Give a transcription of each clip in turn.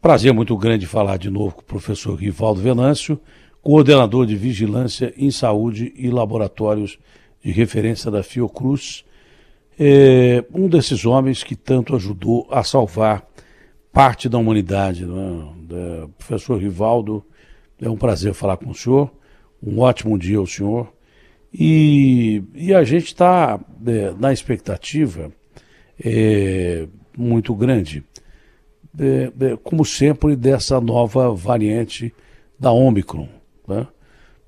Prazer muito grande falar de novo com o professor Rivaldo Venâncio, coordenador de Vigilância em Saúde e Laboratórios de Referência da Fiocruz, um desses homens que tanto ajudou a salvar parte da humanidade, né? Professor Rivaldo, é um prazer falar com o senhor, um ótimo dia ao senhor, e a gente está na expectativa muito grande, como sempre, dessa nova variante da Ômicron, né?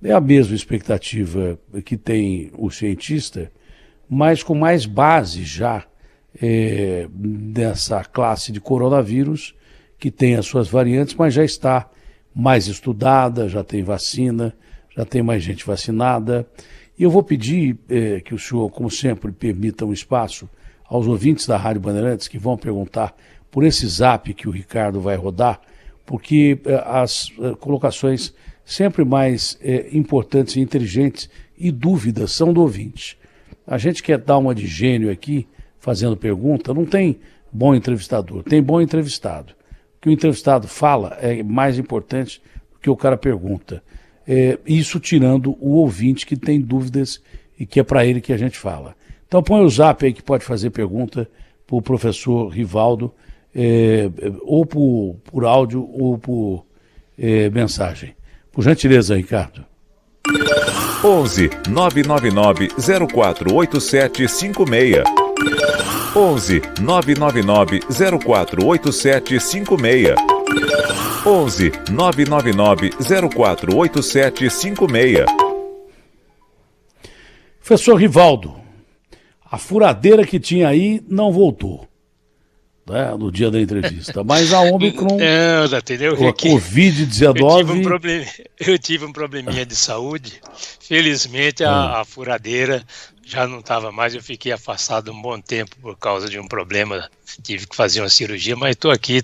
É a mesma expectativa que tem o cientista, mas com mais base já nessa classe de coronavírus, que tem as suas variantes, mas já está mais estudada, já tem vacina, já tem mais gente vacinada. E eu vou pedir que o senhor, como sempre, permita um espaço aos ouvintes da Rádio Bandeirantes que vão perguntar por esse zap que o Ricardo vai rodar, porque as colocações sempre mais importantes e inteligentes e dúvidas são do ouvinte. A gente quer dar uma de gênio aqui, fazendo pergunta, não tem bom entrevistador, tem bom entrevistado. O que o entrevistado fala é mais importante do que o cara pergunta. Isso tirando o ouvinte que tem dúvidas e que é para ele que a gente fala. Então põe o zap aí que pode fazer pergunta para o professor Rivaldo, ou por áudio ou por mensagem. Por gentileza, Ricardo. 11 999 048756. 11 999 048756. 11 999 048756. Professor Rivaldo, a furadeira que tinha aí não voltou, né, no dia da entrevista, mas a Ômicron, a Covid-19... Eu tive um probleminha de saúde, felizmente a furadeira já não estava mais, eu fiquei afastado um bom tempo por causa de um problema, tive que fazer uma cirurgia, mas estou aqui,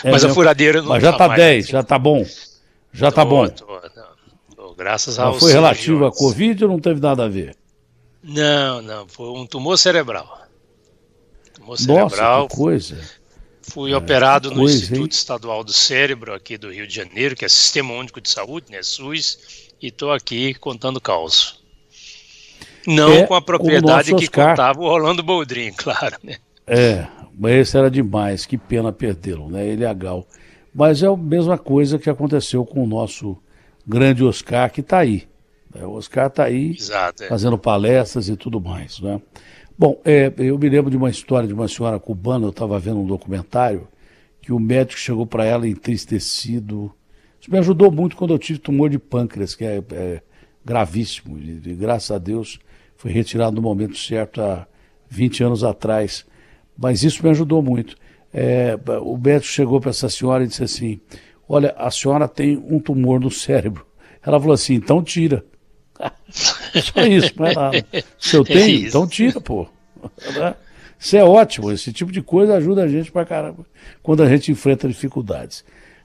mas a furadeira não está mais. Mas já está 10, já está bom, já está bom. Graças ao foi relativo à Covid ou não teve nada a ver? Não, foi um tumor cerebral. Nossa, que coisa. Fui operado no Instituto Estadual do Cérebro aqui do Rio de Janeiro, que é Sistema Único de Saúde, né, SUS, e estou aqui contando caos. Não com a propriedade que contava o Rolando Boldrin, claro, né? Mas esse era demais, que pena perdê-lo, né? Ele é a Gal. Mas é a mesma coisa que aconteceu com o nosso grande Oscar, que está aí. O Oscar está aí, exato, fazendo palestras e tudo mais, né? Bom, eu me lembro de uma história de uma senhora cubana, eu estava vendo um documentário, que o médico chegou para ela entristecido. Isso me ajudou muito quando eu tive tumor de pâncreas, que é gravíssimo, e graças a Deus foi retirado no momento certo há 20 anos atrás. Mas isso me ajudou muito. O médico chegou para essa senhora e disse assim: olha, a senhora tem um tumor no cérebro. Ela falou assim: então tira. Só isso, não é nada. Se eu tenho, então tira, pô. Isso é ótimo, esse tipo de coisa ajuda a gente pra caramba quando a gente enfrenta dificuldades.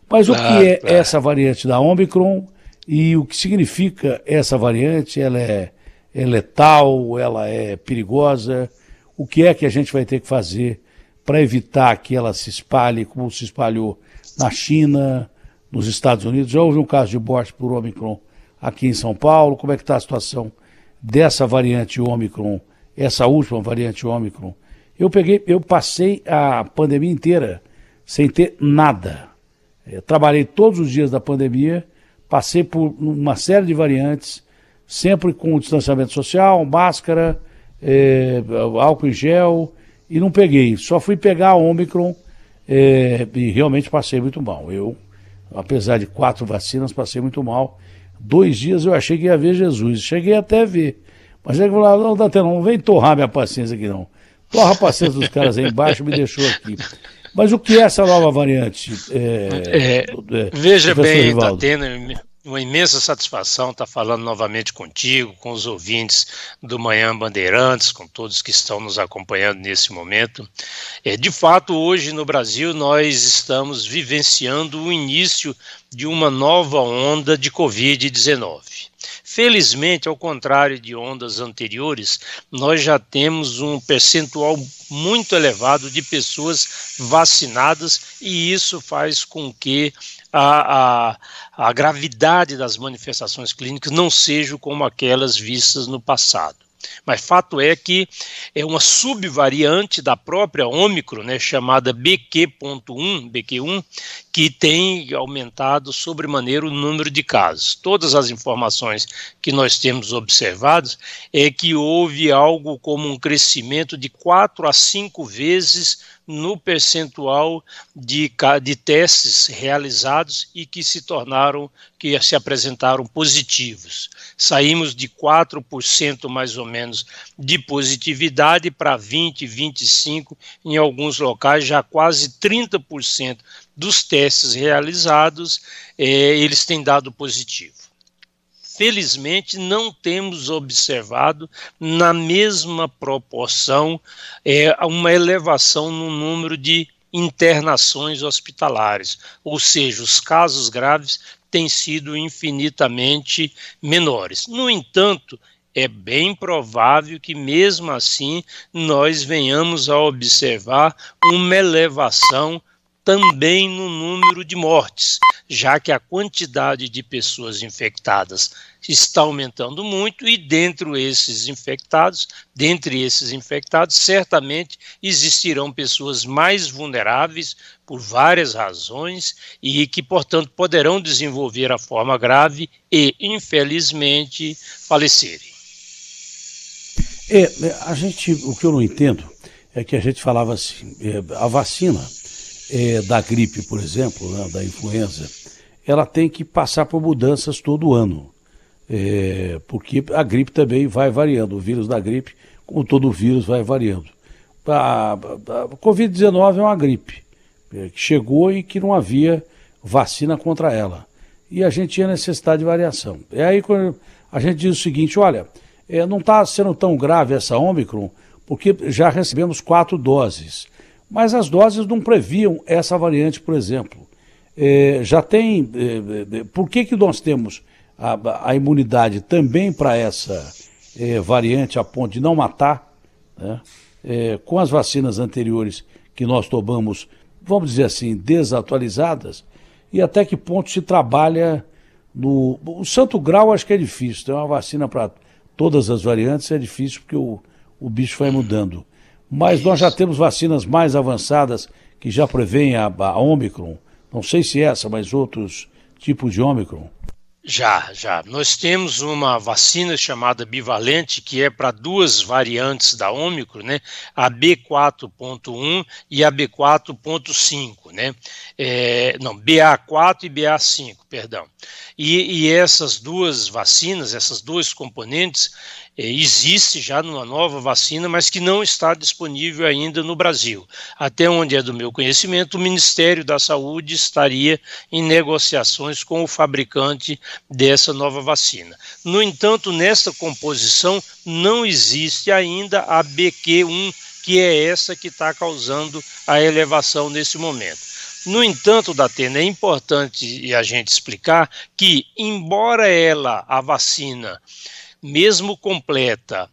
Mas o que é essa variante da Ômicron e o que significa essa variante? Ela é letal, ela é perigosa? O que é que a gente vai ter que fazer para evitar que ela se espalhe como se espalhou na China, nos Estados Unidos? Já houve um caso de morte por Ômicron aqui em São Paulo. Como é que está a situação dessa variante Ômicron, essa última variante Ômicron? Eu passei a pandemia inteira sem ter nada. Trabalhei todos os dias da pandemia, passei por uma série de variantes, sempre com distanciamento social, máscara, álcool em gel, e não peguei. Só fui pegar a Ômicron e realmente passei muito mal. Eu, apesar de 4 vacinas, passei muito mal. 2 dias eu achei que ia ver Jesus, cheguei até a ver, mas ele falou: não, Datena, não vem torrar minha paciência aqui não, torra a paciência dos caras aí embaixo, me deixou aqui. Mas o que é essa nova variante? Veja bem, Datena, uma imensa satisfação estar falando novamente contigo, com os ouvintes do Manhã Bandeirantes, com todos que estão nos acompanhando nesse momento. De fato, hoje no Brasil nós estamos vivenciando o início de uma nova onda de Covid-19. Felizmente, ao contrário de ondas anteriores, nós já temos um percentual muito elevado de pessoas vacinadas e isso faz com que a gravidade das manifestações clínicas não seja como aquelas vistas no passado. Mas fato é que é uma subvariante da própria Ômicron, né, chamada BQ.1, que tem aumentado sobremaneira o número de casos. Todas as informações que nós temos observado é que houve algo como um crescimento de 4 a 5 vezes no percentual de testes realizados e que se apresentaram positivos. Saímos de 4% mais ou menos de positividade para 20%, 25%, em alguns locais já quase 30% dos testes realizados, eles têm dado positivo. Felizmente, não temos observado na mesma proporção uma elevação no número de internações hospitalares, ou seja, os casos graves têm sido infinitamente menores. No entanto, é bem provável que mesmo assim nós venhamos a observar uma elevação também no número de mortes, já que a quantidade de pessoas infectadas está aumentando muito e dentre esses infectados, certamente existirão pessoas mais vulneráveis por várias razões e que, portanto, poderão desenvolver a forma grave e, infelizmente, falecerem. O que eu não entendo é que a gente falava assim, a vacina da gripe, por exemplo, né, da influenza, ela tem que passar por mudanças todo ano, porque a gripe também vai variando, o vírus da gripe, como todo vírus, vai variando. A Covid-19 é uma gripe que chegou e que não havia vacina contra ela, e a gente tinha necessidade de variação. E aí quando a gente diz o seguinte, olha, não está sendo tão grave essa Ômicron, porque já recebemos 4 doses, mas as doses não previam essa variante, por exemplo. Já tem... por que nós temos a imunidade também para essa variante a ponto de não matar, né? Com as vacinas anteriores que nós tomamos, vamos dizer assim, desatualizadas, e até que ponto se trabalha no... O Santo Grau acho que é difícil, tem uma vacina para todas as variantes, é difícil porque o bicho vai mudando. Mas nós já temos vacinas mais avançadas que já prevêem a Ômicron. Não sei se essa, mas outros tipos de Ômicron. Já. Nós temos uma vacina chamada bivalente, que é para 2 variantes da Ômicron, né? A B4.1 e a B4.5, né? BA4 e BA5, perdão. E essas 2 vacinas, esses 2 componentes, existe já numa nova vacina, mas que não está disponível ainda no Brasil. Até onde é do meu conhecimento, o Ministério da Saúde estaria em negociações com o fabricante dessa nova vacina. No entanto, nesta composição não existe ainda a BQ1, que é essa que está causando a elevação nesse momento. No entanto, Datena, é importante a gente explicar que, embora a vacina, mesmo completa,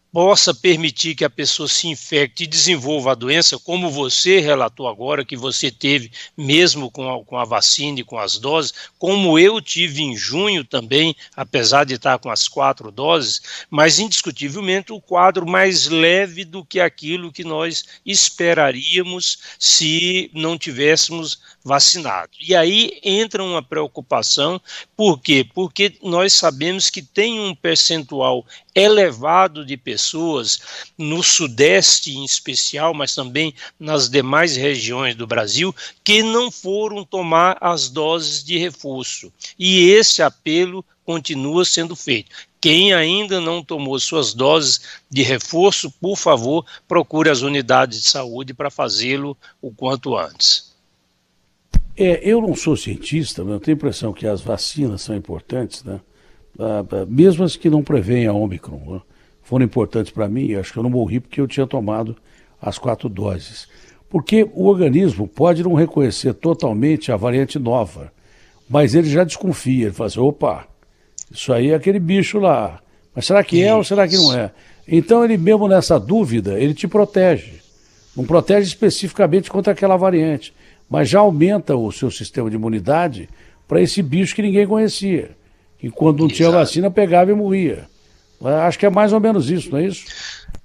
possa permitir que a pessoa se infecte e desenvolva a doença, como você relatou agora, que você teve mesmo com a vacina e com as doses, como eu tive em junho também, apesar de estar com as 4 doses, mas indiscutivelmente o quadro mais leve do que aquilo que nós esperaríamos se não tivéssemos vacinado. E aí entra uma preocupação, por quê? Porque nós sabemos que tem um percentual elevado de pessoas no Sudeste em especial, mas também nas demais regiões do Brasil, que não foram tomar as doses de reforço. E esse apelo continua sendo feito. Quem ainda não tomou suas doses de reforço, por favor, procure as unidades de saúde para fazê-lo o quanto antes. Eu não sou cientista, mas eu tenho a impressão que as vacinas são importantes, né? Mesmo as que não prevêem a Ômicron, né? Foram importantes para mim. Acho que eu não morri porque eu tinha tomado as 4 doses. Porque o organismo pode não reconhecer totalmente a variante nova, mas ele já desconfia, ele fala assim, opa, Isso aí é aquele bicho lá. Mas será que é ou será que não é? Então ele mesmo nessa dúvida, ele te protege. Não protege especificamente contra aquela variante, mas já aumenta o seu sistema de imunidade para esse bicho que ninguém conhecia. Que quando não tinha vacina, pegava e morria. Acho que é mais ou menos isso, não é isso?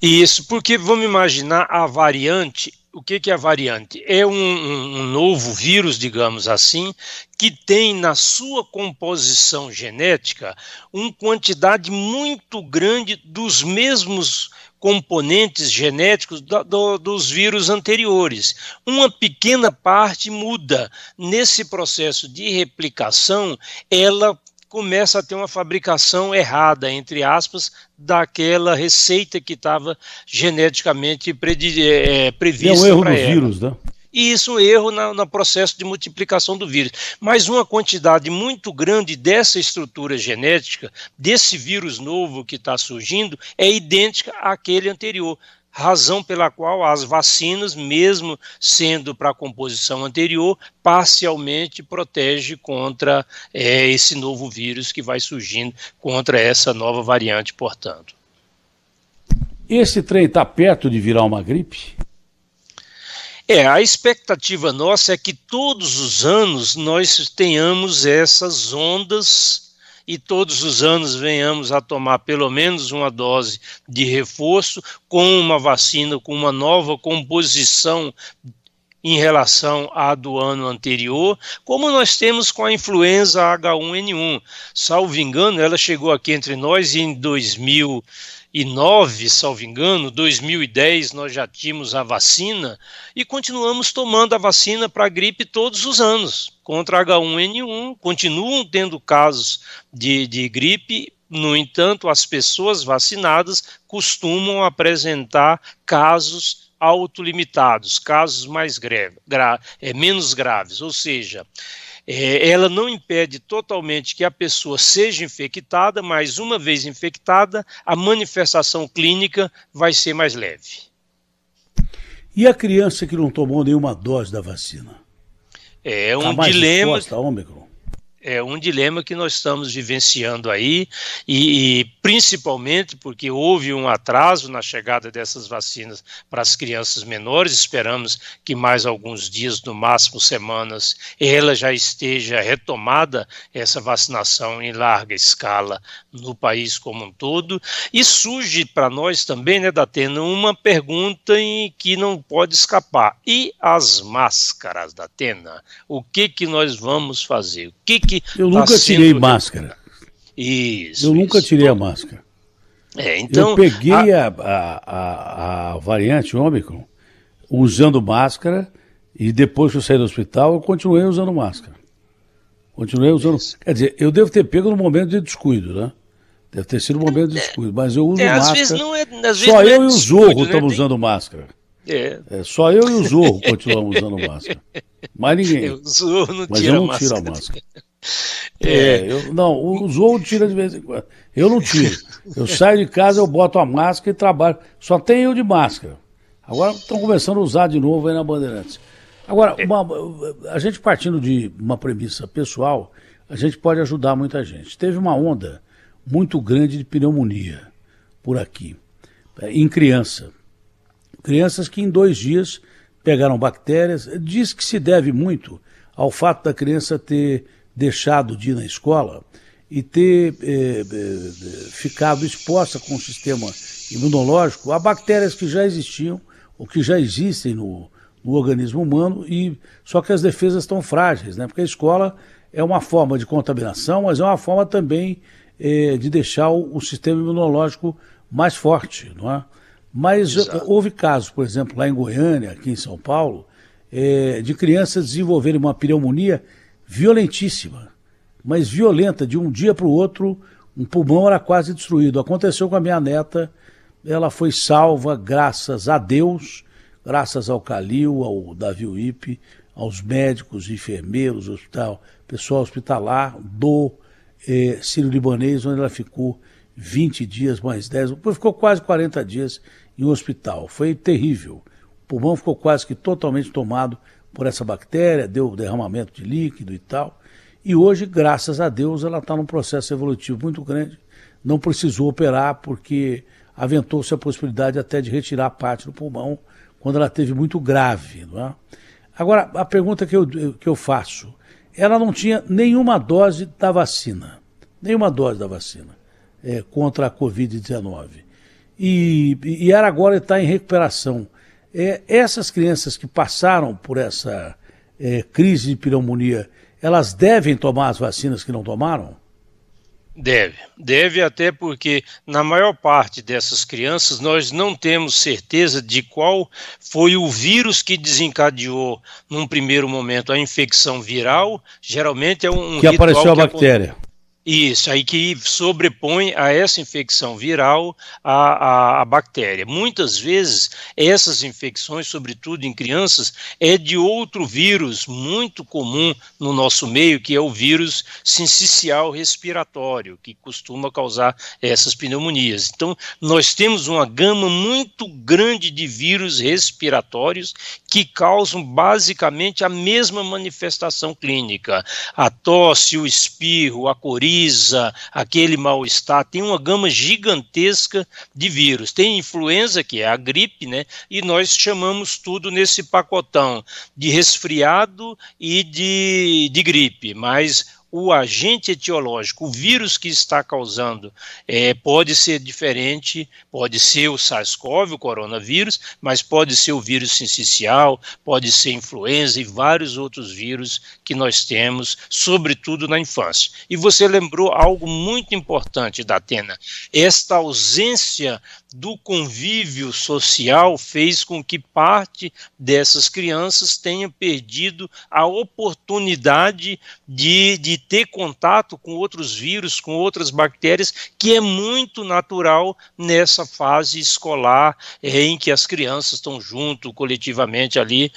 Isso, porque vamos imaginar a variante. O que é a variante? É um novo vírus, digamos assim, que tem na sua composição genética uma quantidade muito grande dos mesmos componentes genéticos dos vírus anteriores. Uma pequena parte muda. Nesse processo de replicação, ela começa a ter uma fabricação errada, entre aspas, daquela receita que estava geneticamente prevista. É um erro dos vírus, né? E isso é um erro no processo de multiplicação do vírus. Mas uma quantidade muito grande dessa estrutura genética, desse vírus novo que está surgindo, é idêntica àquele anterior. Razão pela qual as vacinas, mesmo sendo para a composição anterior, parcialmente protege contra esse novo vírus que vai surgindo, contra essa nova variante, portanto. Esse trem está perto de virar uma gripe? A expectativa nossa é que todos os anos nós tenhamos essas ondas e todos os anos venhamos a tomar pelo menos uma dose de reforço com uma vacina, com uma nova composição em relação à do ano anterior, como nós temos com a influenza H1N1. Salvo engano, ela chegou aqui entre nós em 2009, salvo engano, 2010 nós já tínhamos a vacina e continuamos tomando a vacina para a gripe todos os anos. Contra H1N1, continuam tendo casos de gripe, no entanto, as pessoas vacinadas costumam apresentar casos autolimitados, casos menos graves, ou seja, ela não impede totalmente que a pessoa seja infectada, mas uma vez infectada, a manifestação clínica vai ser mais leve. E a criança que não tomou nenhuma dose da vacina? É um dilema. É um dilema que nós estamos vivenciando aí, e principalmente porque houve um atraso na chegada dessas vacinas para as crianças menores. Esperamos que mais alguns dias, no máximo semanas, ela já esteja retomada, essa vacinação em larga escala no país como um todo. E surge para nós também, né, Datena, uma pergunta que não pode escapar. E as máscaras, Datena? O que nós vamos fazer? O que eu nunca tirei máscara. Isso. Eu nunca tirei a máscara. Então, eu peguei a variante Ômicron usando máscara e depois que eu saí do hospital eu continuei usando máscara. Quer dizer, eu devo ter pego no momento de descuido, né? Deve ter sido um momento de descuido, mas eu uso máscara. Só eu e o Zorro estamos usando máscara. Só eu e o Zorro continuamos usando máscara. Mais ninguém. O Zorro não mas tira eu não máscara. tiro a máscara. O Zorro tira de vez em quando. Eu não tiro. Eu saio de casa, eu boto a máscara e trabalho. Só tem eu de máscara. Agora estão começando a usar de novo aí na Bandeirantes. Agora, a gente partindo de uma premissa pessoal, a gente pode ajudar muita gente. Teve uma onda muito grande de pneumonia por aqui, em crianças que em 2 dias pegaram bactérias. Diz que se deve muito ao fato da criança ter deixado de ir na escola e ter ficado exposta com o sistema imunológico a bactérias que já existiam ou que já existem no organismo humano, só que as defesas estão frágeis, né? Porque a escola é uma forma de contaminação, mas é uma forma também de deixar o sistema imunológico mais forte, não é? Mas houve casos, por exemplo, lá em Goiânia, aqui em São Paulo, de crianças desenvolverem uma pneumonia violentíssima, mas violenta, de um dia para o outro, um pulmão era quase destruído. Aconteceu com a minha neta, ela foi salva, graças a Deus, graças ao Calil, ao Davi Uip, aos médicos, enfermeiros, pessoal hospitalar do Sírio-Libanês, onde ela ficou 20 dias mais 10, depois ficou quase 40 dias em um hospital. Foi terrível. O pulmão ficou quase que totalmente tomado por essa bactéria, deu derramamento de líquido e tal. E hoje, graças a Deus, ela está num processo evolutivo muito grande, não precisou operar porque aventou-se a possibilidade até de retirar parte do pulmão quando ela teve muito grave. Não é? Agora, a pergunta que eu faço, ela não tinha nenhuma dose da vacina contra a Covid-19. E ela agora está em recuperação. Essas crianças que passaram por essa crise de pneumonia, elas devem tomar as vacinas que não tomaram? Deve até porque na maior parte dessas crianças nós não temos certeza de qual foi o vírus que desencadeou num primeiro momento a infecção viral, geralmente é um que apareceu a bactéria. Isso, aí que sobrepõe a essa infecção viral a bactéria. Muitas vezes, essas infecções, sobretudo em crianças, é de outro vírus muito comum no nosso meio, que é o vírus sincicial respiratório, que costuma causar essas pneumonias. Então, nós temos uma gama muito grande de vírus respiratórios que causam basicamente a mesma manifestação clínica. A tosse, o espirro, a coriza, aquele mal-estar, tem uma gama gigantesca de vírus. Tem influenza, que é a gripe, né? E nós chamamos tudo nesse pacotão de resfriado e de gripe, mas o agente etiológico, o vírus que está causando, pode ser diferente, pode ser o SARS-CoV, o coronavírus, mas pode ser o vírus sincicial, pode ser influenza e vários outros vírus que nós temos, sobretudo na infância. E você lembrou algo muito importante, Datena, esta ausência do convívio social fez com que parte dessas crianças tenha perdido a oportunidade de ter contato com outros vírus, com outras bactérias, que é muito natural nessa fase escolar em que as crianças estão junto, coletivamente ali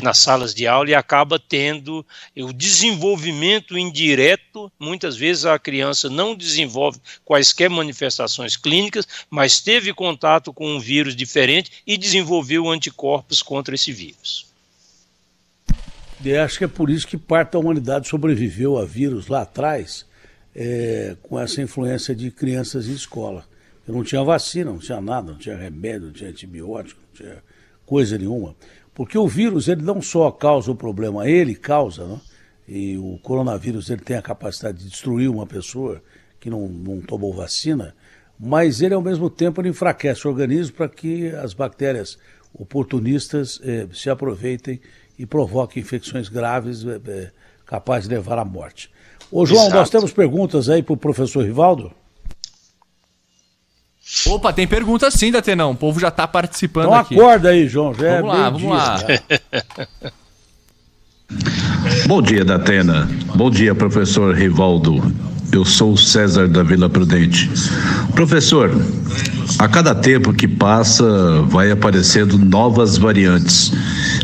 nas salas de aula, e acaba tendo o desenvolvimento indireto. Muitas vezes a criança não desenvolve quaisquer manifestações clínicas, mas teve contato com um vírus diferente e desenvolveu anticorpos contra esse vírus. Eu acho que é por isso que parte da humanidade sobreviveu a vírus lá atrás, com essa influência de crianças em escola. Eu não tinha vacina, não tinha nada, não tinha remédio, não tinha antibiótico, não tinha coisa nenhuma. Porque o vírus, ele não só causa o problema, ele causa, né? E o coronavírus, ele tem a capacidade de destruir uma pessoa que não tomou vacina, mas ele, ao mesmo tempo, ele enfraquece o organismo para que as bactérias oportunistas se aproveitem e provoquem infecções graves capazes de levar à morte. Ô, João, Exato. Nós temos perguntas aí para o professor Rivaldo? Opa, tem pergunta sim, Datenão. O povo já está participando então aqui. Então acorda aí, João. Já vamos lá. Bom dia, Datena. Bom dia, professor Rivaldo. Eu sou o César da Vila Prudente. Professor, a cada tempo que passa vai aparecendo novas variantes.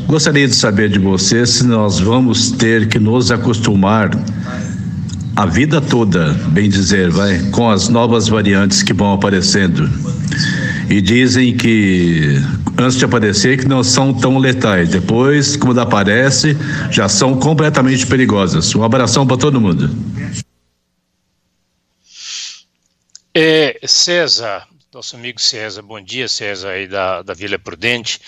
Gostaria de saber de você se nós vamos ter que nos acostumar a vida toda, bem dizer, com as novas variantes que vão aparecendo. E dizem que antes de aparecer que não são tão letais. Depois, quando aparece, já são completamente perigosas. Um abração para todo mundo. César, nosso amigo César, bom dia, César, aí da Vila Prudente.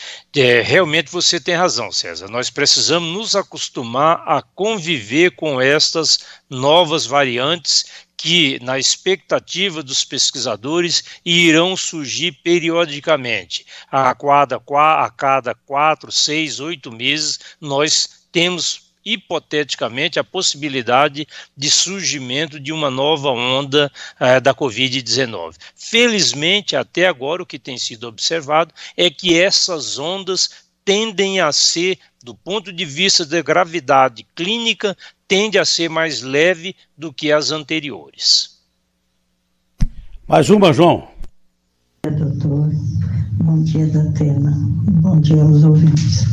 Realmente você tem razão, César. Nós precisamos nos acostumar a conviver com estas novas variantes que, na expectativa dos pesquisadores, irão surgir periodicamente. A cada 4, 6, 8 meses, nós temos hipoteticamente a possibilidade de surgimento de uma nova onda da Covid-19. Felizmente, até agora, o que tem sido observado é que essas ondas tendem a ser, do ponto de vista da gravidade clínica, tende a ser mais leve do que as anteriores. Mais uma, João. Bom dia, doutor. Bom dia, Datena. Bom dia aos ouvintes.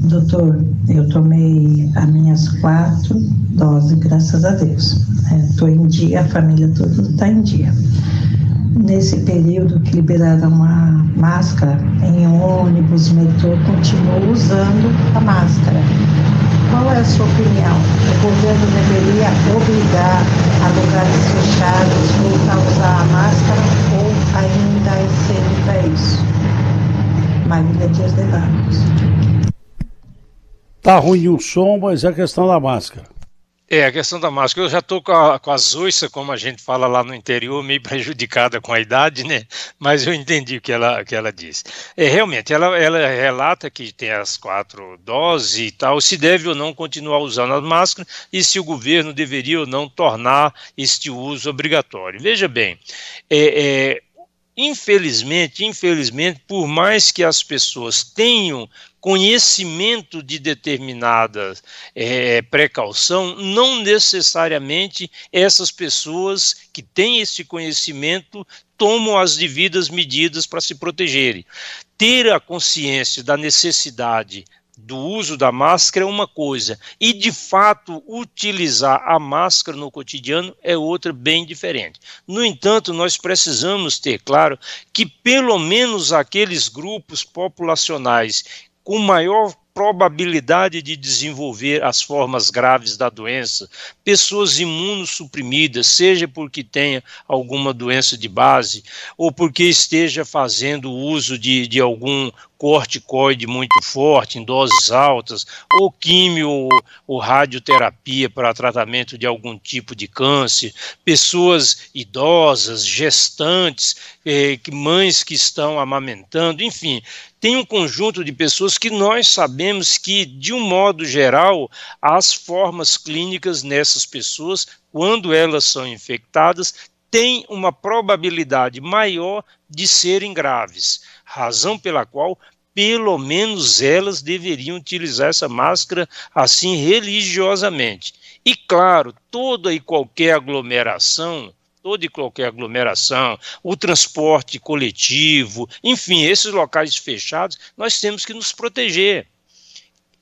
Doutor, eu tomei as minhas 4 doses, graças a Deus. Estou em dia, a família toda está em dia. Nesse período que liberaram a máscara em ônibus, metrô, continuo usando a máscara. Qual é a sua opinião? O governo deveria obrigar a lugares fechados voltar a usar a máscara ou ainda é cedo para isso? Marília Dias de Barros. Tá ruim o som, mas é a questão da máscara. A questão da máscara, eu já estou com as zoiças, como a gente fala lá no interior, meio prejudicada com a idade, né? Mas eu entendi o que ela disse. Realmente, ela relata que tem as 4 doses e tal, se deve ou não continuar usando as máscaras e se o governo deveria ou não tornar este uso obrigatório. Veja bem, infelizmente, por mais que as pessoas tenham conhecimento de determinada precaução, não necessariamente essas pessoas que têm esse conhecimento tomam as devidas medidas para se protegerem. Ter a consciência da necessidade do uso da máscara é uma coisa, e de fato utilizar a máscara no cotidiano é outra bem diferente. No entanto, nós precisamos ter claro que pelo menos aqueles grupos populacionais com maior probabilidade de desenvolver as formas graves da doença, pessoas imunossuprimidas, seja porque tenha alguma doença de base ou porque esteja fazendo uso de algum corticoide muito forte, em doses altas, ou químio ou radioterapia para tratamento de algum tipo de câncer, pessoas idosas, gestantes, mães que estão amamentando, enfim, tem um conjunto de pessoas que nós sabemos que, de um modo geral, as formas clínicas nessas pessoas, quando elas são infectadas, têm uma probabilidade maior de serem graves, razão pela qual pelo menos elas deveriam utilizar essa máscara assim religiosamente. E claro, toda e qualquer aglomeração, o transporte coletivo, enfim, esses locais fechados, nós temos que nos proteger.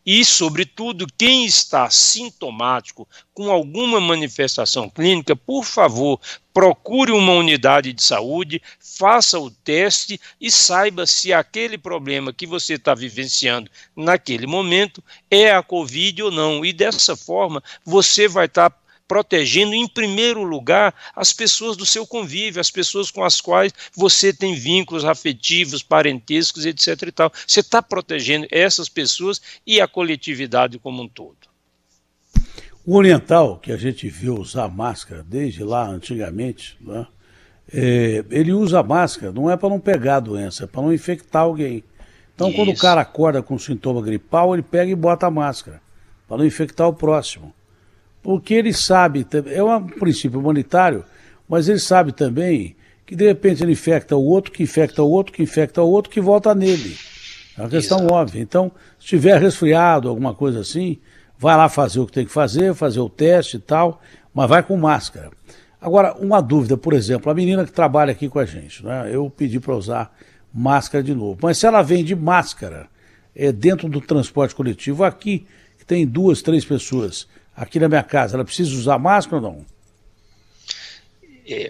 E, sobretudo, quem está sintomático com alguma manifestação clínica, por favor, procure uma unidade de saúde, faça o teste e saiba se aquele problema que você está vivenciando naquele momento é a Covid ou não. E dessa forma, você vai estar protegendo, em primeiro lugar, as pessoas do seu convívio, as pessoas com as quais você tem vínculos afetivos, parentescos, etc. e tal. Você está protegendo essas pessoas e a coletividade como um todo. O oriental, que a gente viu usar máscara desde lá antigamente, né? Ele usa máscara, não é para não pegar a doença, é para não infectar alguém. Então, quando o cara acorda com sintoma gripal, ele pega e bota a máscara, para não infectar o próximo. Porque ele sabe, é um princípio humanitário, mas ele sabe também que de repente ele infecta o outro, que infecta o outro, que infecta o outro, que volta nele. É uma questão óbvia. Então, se tiver resfriado, alguma coisa assim, vai lá fazer o que tem que fazer o teste e tal, mas vai com máscara. Agora, uma dúvida, por exemplo, a menina que trabalha aqui com a gente, né? Eu pedi para usar máscara de novo, mas se ela vem de máscara dentro do transporte coletivo, aqui, que tem 2, 3 pessoas, aqui na minha casa, ela precisa usar máscara ou não?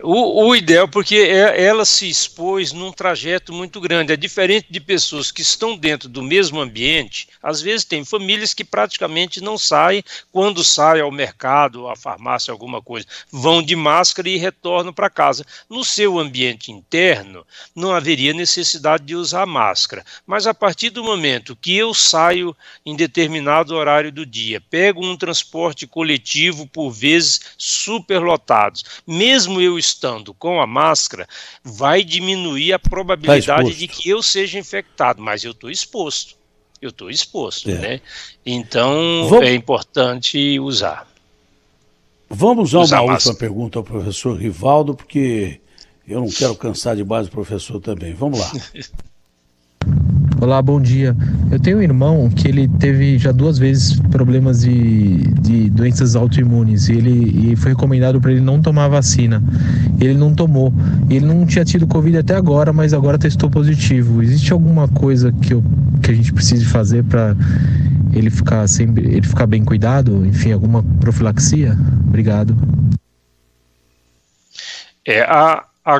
O ideal, porque ela se expôs num trajeto muito grande, é diferente de pessoas que estão dentro do mesmo ambiente. Às vezes tem famílias que praticamente não saem, quando saem ao mercado, à farmácia, alguma coisa, vão de máscara e retornam para casa. No seu ambiente interno, não haveria necessidade de usar máscara, mas a partir do momento que eu saio em determinado horário do dia, pego um transporte coletivo, por vezes superlotados, mesmo eu estando com a máscara, vai diminuir a probabilidade de que eu seja infectado, mas eu estou exposto. Né? Então, é importante usar. Vamos usar uma última pergunta ao professor Rivaldo, porque eu não quero cansar demais o professor também. Vamos lá. Olá, bom dia. Eu tenho um irmão que ele teve já 2 vezes problemas de doenças autoimunes e foi recomendado para ele não tomar vacina. Ele não tomou. Ele não tinha tido Covid até agora, mas agora testou positivo. Existe alguma coisa que a gente precise fazer para ele ficar bem cuidado? Enfim, alguma profilaxia? Obrigado. O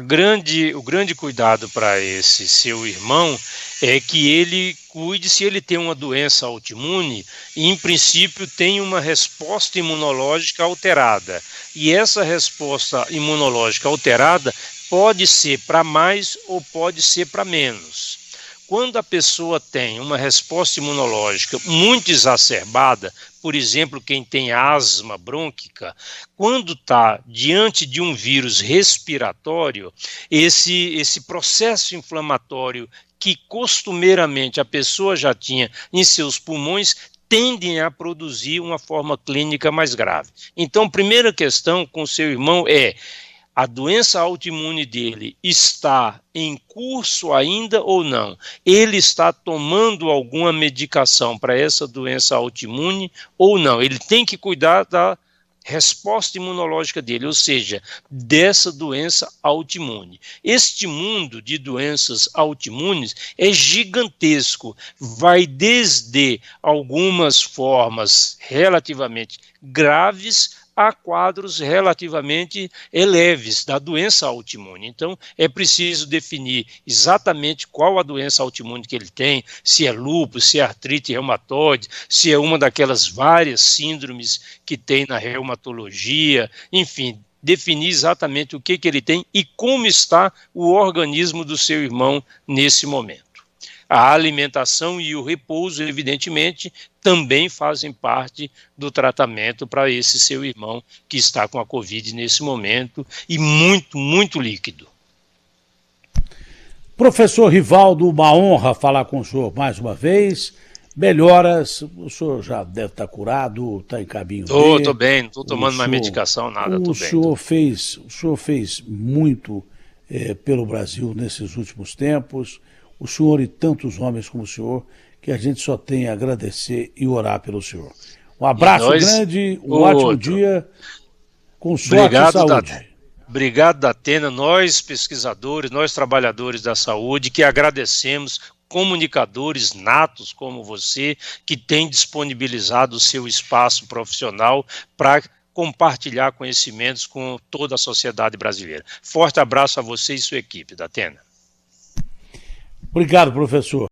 grande cuidado para esse seu irmão é que ele cuide, se ele tem uma doença autoimune, e em princípio tem uma resposta imunológica alterada. E essa resposta imunológica alterada pode ser para mais ou pode ser para menos. Quando a pessoa tem uma resposta imunológica muito exacerbada, por exemplo, quem tem asma brônquica, quando está diante de um vírus respiratório, esse processo inflamatório que costumeiramente a pessoa já tinha em seus pulmões, tendem a produzir uma forma clínica mais grave. Então, primeira questão com o seu irmão é: a doença autoimune dele está em curso ainda ou não? Ele está tomando alguma medicação para essa doença autoimune ou não? Ele tem que cuidar da resposta imunológica dele, ou seja, dessa doença autoimune. Este mundo de doenças autoimunes é gigantesco, vai desde algumas formas relativamente graves a quadros relativamente leves da doença autoimune. Então, é preciso definir exatamente qual a doença autoimune que ele tem, se é lúpus, se é artrite reumatoide, se é uma daquelas várias síndromes que tem na reumatologia, enfim, definir exatamente o que ele tem e como está o organismo do seu irmão nesse momento. A alimentação e o repouso, evidentemente, também fazem parte do tratamento para esse seu irmão que está com a Covid nesse momento e muito, muito líquido. Professor Rivaldo, uma honra falar com o senhor mais uma vez. Melhoras, o senhor já deve estar curado, está em caminho. Estou bem, não estou tomando mais medicação, nada, estou bem. O senhor fez muito pelo Brasil nesses últimos tempos. O senhor e tantos homens como o senhor, que a gente só tem a agradecer e orar pelo senhor. Um abraço grande, um ótimo dia, com sorte e saúde. Obrigado, Datena, nós pesquisadores, nós trabalhadores da saúde, que agradecemos, comunicadores natos como você, que tem disponibilizado o seu espaço profissional para compartilhar conhecimentos com toda a sociedade brasileira. Forte abraço a você e sua equipe, Datena. Obrigado, professor.